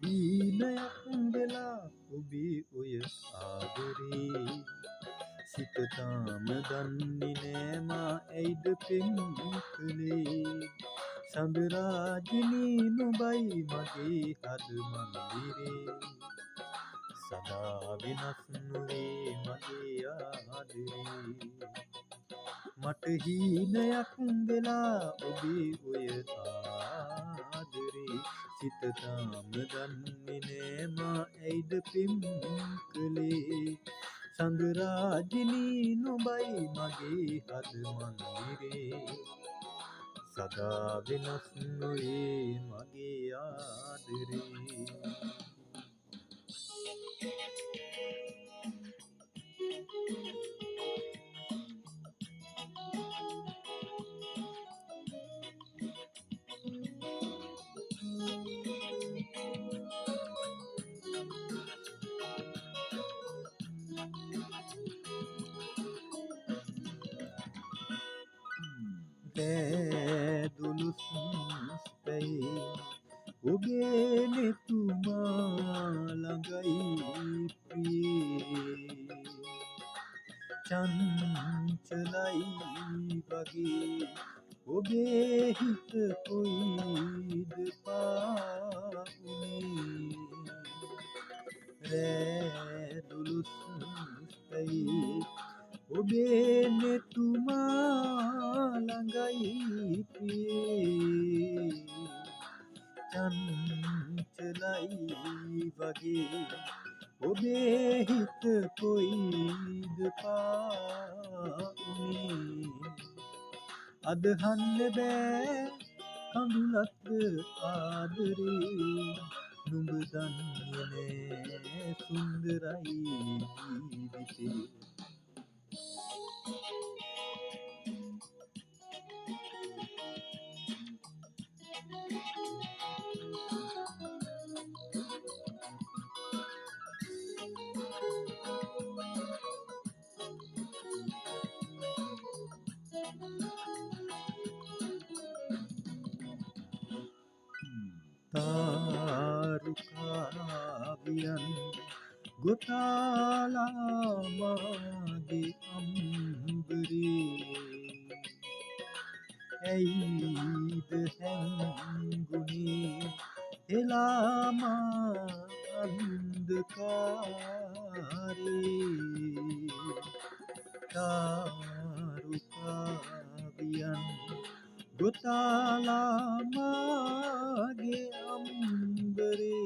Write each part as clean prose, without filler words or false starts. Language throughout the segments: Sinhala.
හීනයක් වෙලා ඔබේ ඔය ආදරේ සිත තාම දන්නේ නෑ මා ඇයිද පෙම් කළේ සඳරාජිනී නුඹයි මගේ හද මන්දිරේ සදා වෙනස් නොවේ මගේ ආදරේ මට හීනයක් වෙලා ඔබේ ඔය ආදරේ සිත තාම දන්නේ නෑ මා ඇයිද පෙම් කළේ සඳරාජිනී නුඹයි මගේ හද මන්දිරේ සදා වෙනස් නොවේ මගේ ආදරේ දුලුස් පැයි ඔබේ නෙතුමා ළඟයි ප්‍රියේ චංචලයි වගේ ඔබේ හිත කොයිද පාඋනේ දුලුස් පැයි ඔබේ නෙතුමා ළඟයි ප්‍රියේ චංචලයි වගේ ඔබේ හිත කොයිද පාඋනේ අදහන්න බෑ කඳුලක්ද ආදරේ නුඹ දන්නේ නෑ සුන්දරයි ජීවිතේ තාරුකාවියන් ගොතාලා මාගේ අම්බරේ ඇයිද හැංගුනේ එලාමා අන්ධකාරේ තාරුකාවියන් ගොතාලා මාගේ අම්බරේ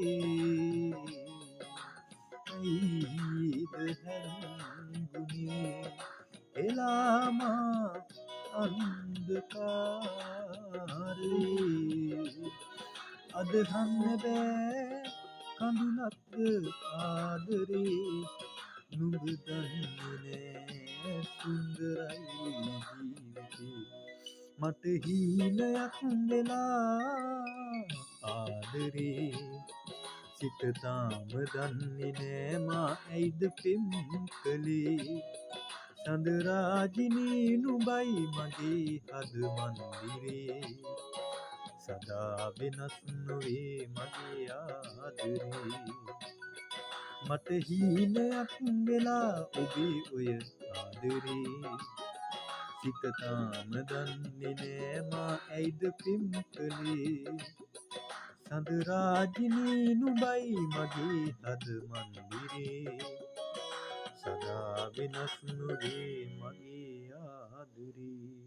ඇයිද හැංගුනේ එලාමා අන්ධකාරේ අදහන්න බෑ කඳුලක්ද ආදරේ නුඹ දන්නේ නෑ සුන්දරයි ජීවිතේ මට හීනයක් වෙලා ආදරේ සිත තාම දන්නේ නෑ මා ඇයිද පෙම් කළේ සඳරාජිනී නුඹයි මගේ හද මන්දිරේ සදා වෙනස් නොවේ මගේ ආදරේ මට හීනයක් වෙලා ඔබේ ඔය ආදරේ සිත තාම දන්නේ නෑ මා ඇයිද පෙම් කළේ සඳරාජිනී නුඹයි මගේ හද මන්දිරේ සදා වෙනස් නොවේ මගේ ආදරේ